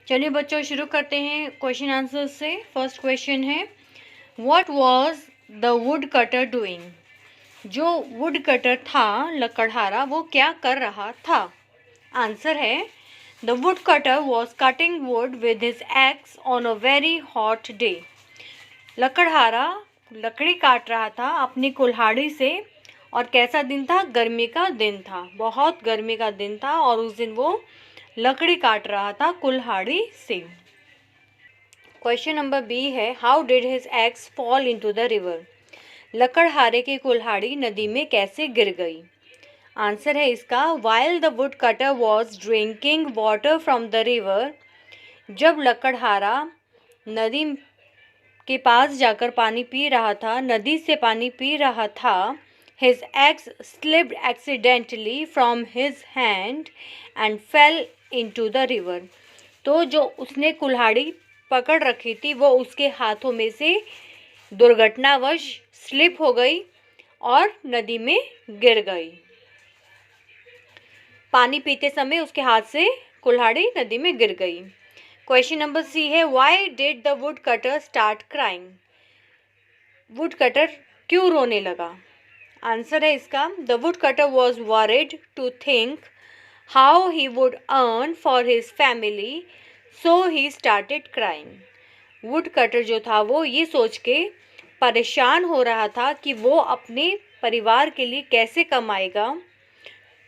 चलिए बच्चों शुरू करते हैं क्वेश्चन आंसर से। फर्स्ट क्वेश्चन है, what was the would cutter doing? जो वुड कटर था, लकड़हारा, वो क्या कर रहा था? आंसर है, the would cutter was cutting wood with his axe on a very hot day. लकड़हारा लकड़ी काट रहा था अपनी कुल्हाड़ी से, और कैसा दिन था? गर्मी का दिन था, बहुत गर्मी का दिन था, और उस दिन वो लकड़ी काट रहा था कुल्हाड़ी से। क्वेश्चन नंबर बी है, how did his axe fall into the river? लकड़हारे की कुल्हाड़ी नदी में कैसे गिर गई? आंसर है इसका, while the wood cutter was drinking water from the river. जब लकड़हारा नदी के पास जाकर पानी पी रहा था, नदी से पानी पी रहा था, his axe slipped accidentally from his hand and fell into the river। तो जो उसने कुल्हाड़ी पकड़ रखी थी वो उसके हाथों में से दुर्घटनावश स्लिप हो गई और नदी में गिर गई। पानी पीते समय उसके हाथ से कुल्हाड़ी नदी में गिर गई। क्वेश्चन नंबर सी है, why did the would cutter start crying? Woodcutter क्यों रोने लगा? आंसर है इसका, the would cutter was worried to think how he would earn for his family, so he started crying. Woodcutter जो था वो ये सोच के परेशान हो रहा था कि वो अपने परिवार के लिए कैसे कमाएगा।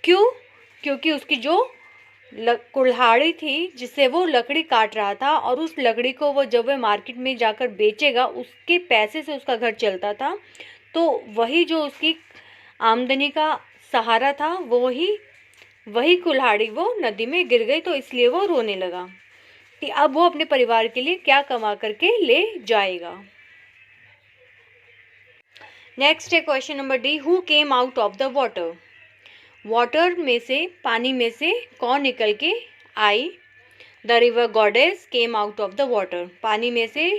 क्यों? क्योंकि उसकी जो कुल्हाड़ी थी जिससे वो लकड़ी काट रहा था, और उस लकड़ी को वो जब वह मार्केट में जाकर बेचेगा उसके पैसे से उसका घर चलता था, तो वही जो उसकी आमदनी का सहारा था वही कुल्हाड़ी वो नदी में गिर गई, तो इसलिए वो रोने लगा कि अब वो अपने परिवार के लिए क्या कमा करके ले जाएगा। नेक्स्ट है question number D, who came out of the water? Water में से, पानी में से कौन निकल के आई? The river goddess came out of the water. पानी में से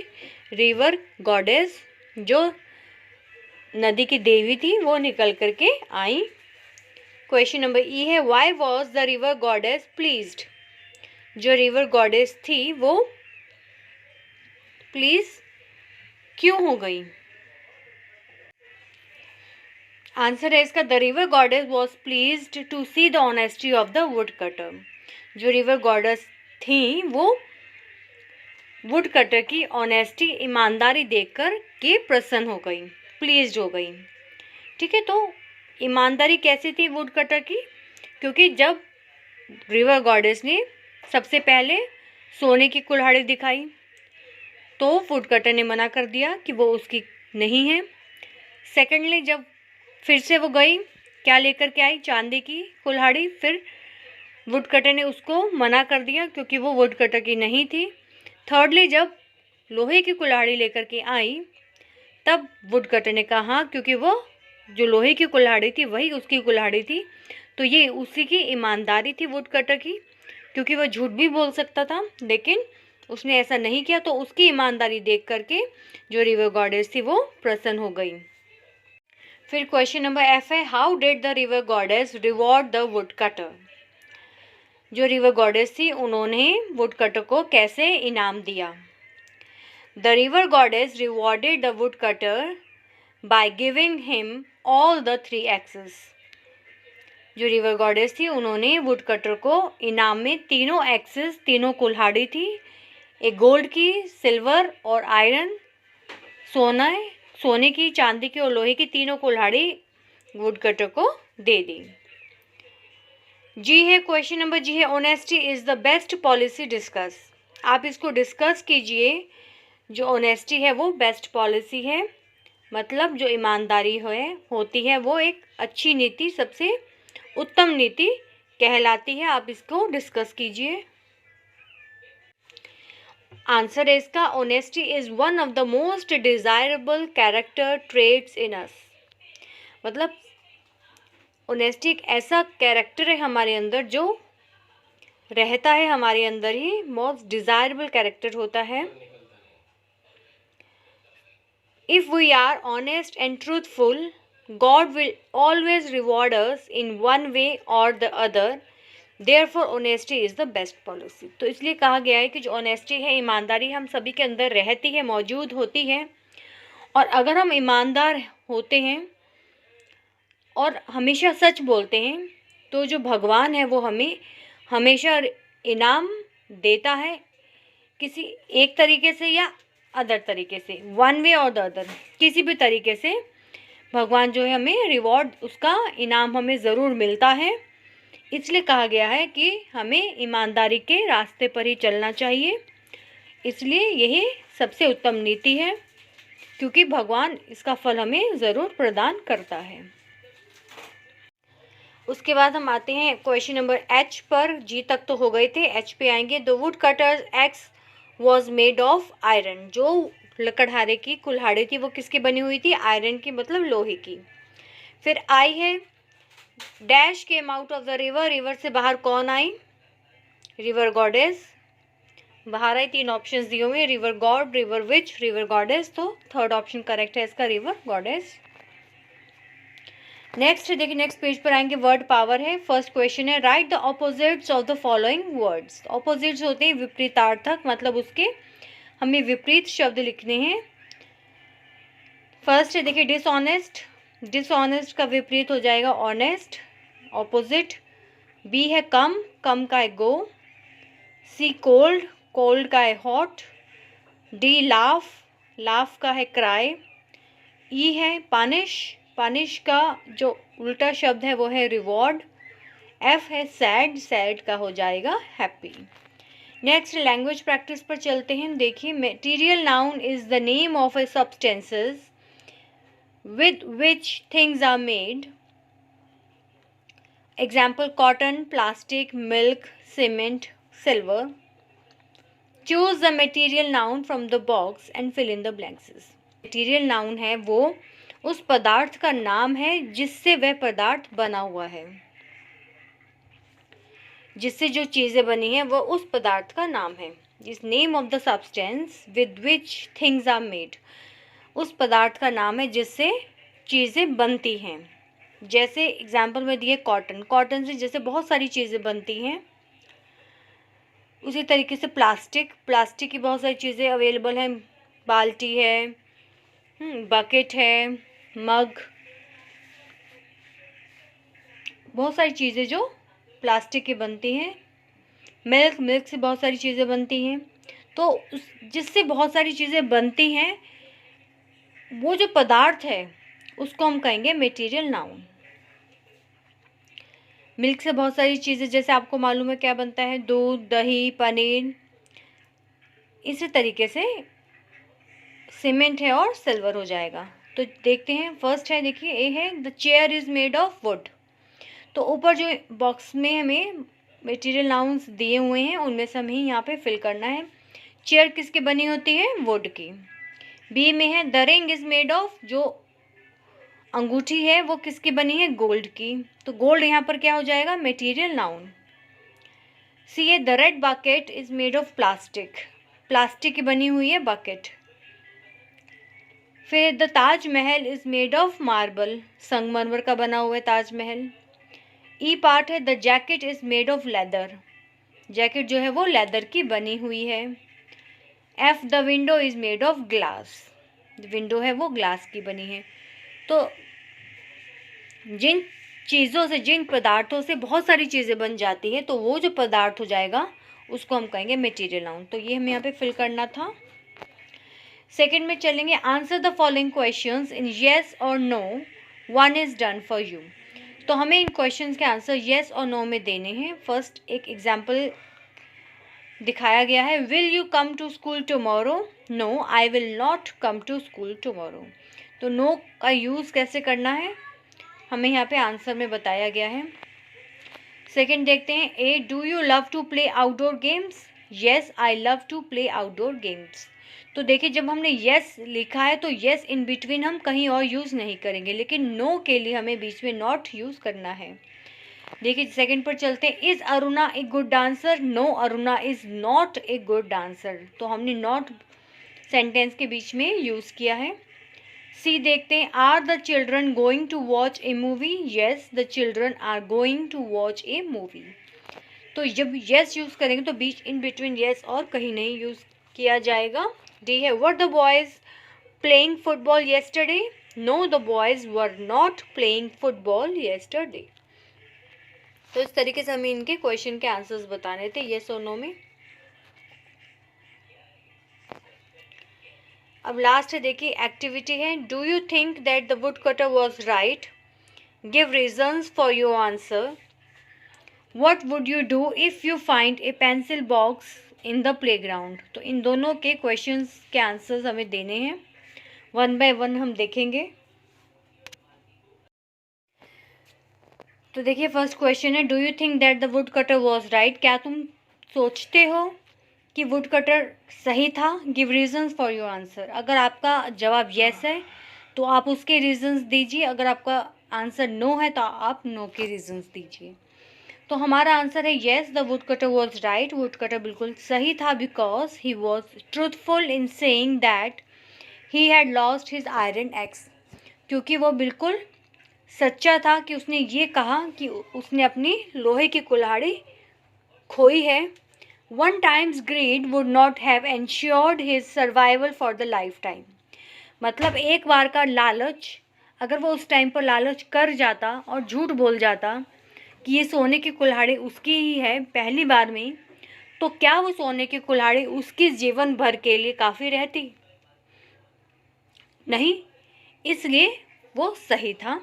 रिवर गॉडेस, जो नदी की देवी थी, वो निकल करके आई। क्वेश्चन नंबर ई है, why was the river goddess pleased? जो रिवर गॉडेस थी वो प्लीज क्यों हो गई? आंसर है इसका, the river goddess was pleased to see the honesty of the would cutter. जो रिवर गॉडेस थी वो वुड कटर की ऑनेस्टी, ईमानदारी देखकर के प्रसन्न हो गई, प्लीज्ड हो गई। ठीक है, तो ईमानदारी कैसी थी वुड कटर की? क्योंकि जब रिवर गॉडेस ने सबसे पहले सोने की कुल्हाड़ी दिखाई तो वुड कटर ने मना कर दिया कि वो उसकी नहीं है। सेकेंडली जब फिर से वो गई, क्या लेकर के आई? चांदी की कुल्हाड़ी। फिर वुड कटर ने उसको मना कर दिया क्योंकि वो वुड कटर की नहीं थी। थर्डली जब लोहे की कुल्हाड़ी लेकर के आई, तब वुड कटर ने कहा, क्योंकि वो जो लोहे की कुल्हाड़ी थी वही उसकी कुल्हाड़ी थी, तो ये उसी की ईमानदारी थी वुड कटर की, क्योंकि वह झूठ भी बोल सकता था लेकिन उसने ऐसा नहीं किया, तो उसकी ईमानदारी देख करके जो रिवर गॉडेस थी वो प्रसन्न हो गई। फिर क्वेश्चन नंबर एफ है, how did the river goddess reward the would cutter? जो रिवर गॉडेस थी उन्होंने वुड कटर को कैसे इनाम दिया? The river goddess rewarded the would cutter by giving him all the 3 axes. जो रिवर गॉडेस थी उन्होंने वुड कटर को इनाम में तीनों एक्सेस, तीनों कुल्हाड़ी थी, एक गोल्ड की, सिल्वर और आयरन, सोने की, चांदी की और लोहे की तीनों कुल्हाड़ी वुड कटर को दे दी। जी है क्वेश्चन नंबर जी है, honesty is the best policy discuss. आप इसको डिस्कस कीजिए। जो ऑनेस्टी है वो बेस्ट पॉलिसी है, मतलब जो ईमानदारी होती है वो एक अच्छी नीति, सबसे उत्तम नीति कहलाती है। आप इसको डिस्कस कीजिए। आंसर है इसका, honesty is one of the most desirable character traits in us. मतलब ऑनेस्टी एक ऐसा कैरेक्टर है हमारे अंदर जो रहता है हमारे अंदर ही, मोस्ट डिजायरेबल कैरेक्टर होता है। If we are honest and truthful, God will always reward us in one way or the other. Therefore honesty is the best policy. तो इसलिए कहा गया है कि जो ऑनेस्टी है, ईमानदारी हम सभी के अंदर रहती है, मौजूद होती है, और अगर हम ईमानदार होते हैं और हमेशा सच बोलते हैं तो जो भगवान है वो हमें हमेशा इनाम देता है, किसी एक तरीके से या अदर तरीके से, वन वे और द अदर, किसी भी तरीके से भगवान जो है हमें रिवॉर्ड, उसका इनाम हमें ज़रूर मिलता है। इसलिए कहा गया है कि हमें ईमानदारी के रास्ते पर ही चलना चाहिए। इसलिए यही सबसे उत्तम नीति है, क्योंकि भगवान इसका फल हमें ज़रूर प्रदान करता है। उसके बाद हम आते हैं क्वेश्चन नंबर एच पर। जी तक तो हो गए थे, एच पे आएंगे। The wood cutter x was made of iron. जो लकड़हारे की कुल्हाड़ी थी वो किसकी बनी हुई थी? आयरन की, मतलब लोहे की। फिर आई है, dash came out of the river. River से बाहर कौन आई? रिवर गॉडेस बाहर आई। 3 ऑप्शंस दिए हुए, river God, river which, river goddess. तो थर्ड ऑप्शन करेक्ट है इसका, रिवर गॉडेस। नेक्स्ट देखिए, नेक्स्ट पेज पर आएंगे, वर्ड पावर है। फर्स्ट क्वेश्चन है, right the opposites of the following words. Opposites होते हैं विपरीतार्थक, मतलब उसके हमें विपरीत शब्द लिखने हैं। फर्स्ट है देखिए, डिसऑनेस्ट। डिसऑनेस्ट का विपरीत हो जाएगा ऑनेस्ट, ऑपोजिट। बी है कम, कम का है गो। सी कोल्ड, कोल्ड का है हॉट। डी लाफ, लाफ का है क्राई। ई है पानिश, पानिश का जो उल्टा शब्द है वो है रिवॉर्ड। एफ है सैड, सैड का हो जाएगा हैप्पी। नेक्स्ट लैंग्वेज प्रैक्टिस पर चलते हैं। देखिए, material noun is the name of A substances with which things are made. Example, cotton, plastic, milk, cement, silver. Choose the material noun from the box and fill in the blanks. Material noun है वो उस पदार्थ का नाम है जिससे वह पदार्थ बना हुआ है, जिससे जो चीज़ें बनी हैं वो उस पदार्थ का नाम है। जिस name of the substance with which things are made, उस पदार्थ का नाम है जिससे चीज़ें बनती हैं। जैसे एग्जाम्पल में दिए कॉटन, कॉटन से जैसे बहुत सारी चीज़ें बनती हैं, उसी तरीके से प्लास्टिक, प्लास्टिक की बहुत सारी चीज़ें अवेलेबल हैं। बाल्टी है, बकेट है, मग, बहुत सारी चीज़ें जो प्लास्टिक की बनती हैं। मिल्क, मिल्क से बहुत सारी चीज़ें बनती हैं। तो जिससे बहुत सारी चीज़ें बनती हैं, वो जो पदार्थ है उसको हम कहेंगे मटेरियल नाउन। मिल्क से बहुत सारी चीज़ें, जैसे आपको मालूम है क्या बनता है, दूध, दही, पनीर। इसी तरीके से सीमेंट है और सिल्वर हो जाएगा। तो देखते हैं, फर्स्ट है देखिए, ए है, the chair is made of would. तो ऊपर जो बॉक्स में हमें मटेरियल नाउन्स दिए हुए हैं उनमें से हमें यहाँ पे फिल करना है। चेयर किसकी बनी होती है? वुड की। बी में है, the ring is made of, जो अंगूठी है वो किसकी बनी है? गोल्ड की। तो गोल्ड यहाँ पर क्या हो जाएगा? Material noun. सी है, the red bucket is made of plastic, plastic की बनी हुई है बकेट। फिर the Taj Mahal is made of marble, संगमरमर का बना हुआ है ताजमहल। ई पार्ट है, the jacket is made of leather, jacket जो है वो लेदर की बनी हुई है। F, the window is made of glass, window है वो ग्लास की बनी है। तो जिन चीज़ों से, जिन पदार्थों से बहुत सारी चीज़ें बन जाती है, तो वो जो पदार्थ हो जाएगा उसको हम कहेंगे मटेरियल नाउन। तो ये हमें यहाँ पे फिल करना था। सेकंड में चलेंगे, answer the following questions in yes और no, one is done for you. तो हमें इन क्वेश्चंस के आंसर येस और नो में देने हैं। फर्स्ट एक एग्जाम्पल दिखाया गया है, will you come to school tomorrow? No, I will not come to school tomorrow. तो नो का यूज़ कैसे करना है हमें यहाँ पे आंसर में बताया गया है। सेकंड देखते हैं, A, do you love to play outdoor games? Yes, I love to play outdoor games. तो देखिए, जब हमने येस लिखा है तो येस इन बिटवीन हम कहीं और यूज़ नहीं करेंगे, लेकिन नो के लिए हमें बीच में नॉट यूज़ करना है। देखिए सेकंड पर चलते हैं, is Aruna a good dancer? No, Aruna is not a good dancer. तो हमने नॉट सेंटेंस के बीच में यूज़ किया है। सी देखते हैं, are the children going to watch a movie? Yes, the children are going to watch a movie. तो जब येस यूज़ करेंगे तो बीच इन बिटवीन येस और कहीं नहीं यूज़ किया जाएगा। डी है, were the boys playing football yesterday? No, the boys were not playing football yesterday. तो इस तरीके से हमें इनके क्वेश्चन के आंसर्स बताने थे येस और नो में। अब लास्ट है, देखिए एक्टिविटी है, do you think that the wood cutter was right? Give reasons for your answer. What would you do if you find A pencil box in the playground? तो इन दोनों के questions के answers हमें देने हैं, वन बाय वन हम देखेंगे। तो देखिए फर्स्ट क्वेश्चन है, do you think that the wood cutter was right? क्या तुम सोचते हो कि वुड कटर सही था? Give reasons for your answer. अगर आपका जवाब येस है तो आप उसके रीजन्स दीजिए, अगर आपका आंसर नो है तो आप नो के रीजन्स दीजिए। तो हमारा आंसर है yes, the wood cutter was right. Would cutter बिल्कुल सही था because he was truthful in saying that he had lost his iron x. क्योंकि वो बिल्कुल सच्चा था कि उसने ये कहा कि उसने अपनी लोहे की कुल्हाड़ी खोई है। One times greed would not have ensured his survival for the lifetime. मतलब एक बार का लालच, अगर वो उस टाइम पर लालच कर जाता और झूठ बोल जाता कि ये सोने की कुल्हाड़ी उसकी ही है पहली बार में, तो क्या वो सोने की कुल्हाड़ी उसकी जीवन भर के लिए काफ़ी रहती? नहीं, इसलिए वो सही था।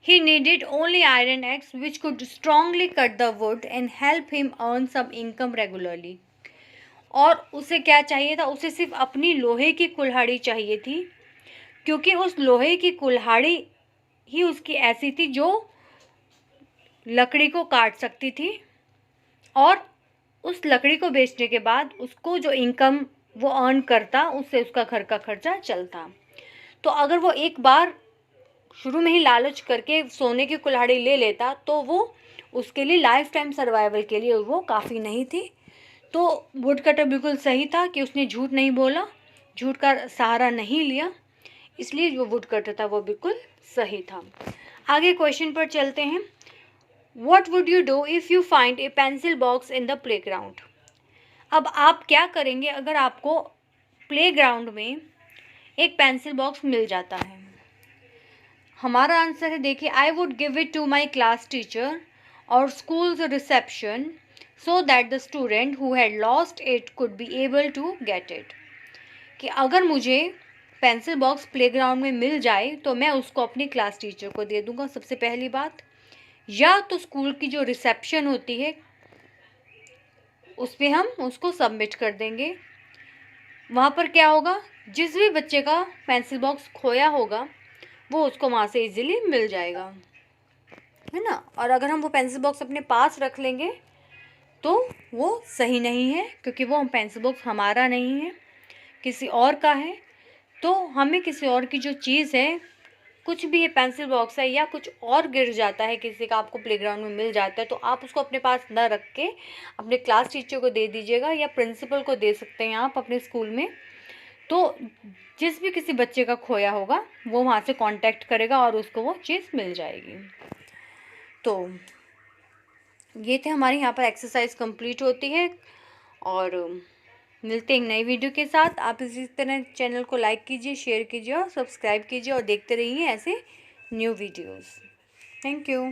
He needed only iron axe which could strongly cut the wood and help him earn some income regularly. और उसे क्या चाहिए था? उसे सिर्फ अपनी लोहे की कुल्हाड़ी चाहिए थी, क्योंकि उस लोहे की कुल्हाड़ी ही उसकी ऐसी थी जो लकड़ी को काट सकती थी और उस लकड़ी को बेचने के बाद उसको जो इनकम वो अर्न करता उससे उसका घर का खर्चा चलता। तो अगर वो एक बार शुरू में ही लालच करके सोने की कुल्हाड़ी ले लेता तो वो उसके लिए लाइफ टाइम सर्वाइवल के लिए वो काफ़ी नहीं थी। तो वुड कटर बिल्कुल सही था कि उसने झूठ नहीं बोला, झूठ का सहारा नहीं लिया, इसलिए जो वुड कटर था वो बिल्कुल सही था। आगे क्वेश्चन पर चलते हैं। What would you do if you find A pencil box in the playground? अब आप क्या करेंगे अगर आपको प्लेग्राउंड में एक पेंसिल बॉक्स मिल जाता है? हमारा आंसर है, देखिए, I would give it to my class teacher और school's reception so that the student who had lost it could be able to get it. कि अगर मुझे पेंसिल बॉक्स प्लेग्राउंड में मिल जाए तो मैं उसको अपनी क्लास टीचर को दे दूँगा, सबसे पहली बात। या तो स्कूल की जो रिसेप्शन होती है उस पर हम उसको सबमिट कर देंगे। वहाँ पर क्या होगा, जिस भी बच्चे का पेंसिल बॉक्स खोया होगा वो उसको वहाँ से इजीली मिल जाएगा, है ना। और अगर हम वो पेंसिल बॉक्स अपने पास रख लेंगे तो वो सही नहीं है, क्योंकि वो पेंसिल बॉक्स हमारा नहीं है, किसी और का है। तो हमें किसी और की जो चीज़ है, कुछ भी ये पेंसिल बॉक्स है या कुछ और गिर जाता है किसी का, आपको प्लेग्राउंड में मिल जाता है, तो आप उसको अपने पास न रख के अपने क्लास टीचर को दे दीजिएगा या प्रिंसिपल को दे सकते हैं आप अपने स्कूल में। तो जिस भी किसी बच्चे का खोया होगा वो वहाँ से कांटेक्ट करेगा और उसको वो चीज़ मिल जाएगी। तो ये थे हमारे यहाँ पर एक्सरसाइज कंप्लीट होती है और मिलते हैं एक नई वीडियो के साथ। आप इसी तरह चैनल को लाइक कीजिए, शेयर कीजिए और सब्सक्राइब कीजिए और देखते रहिए ऐसे न्यू वीडियोस। Thank you.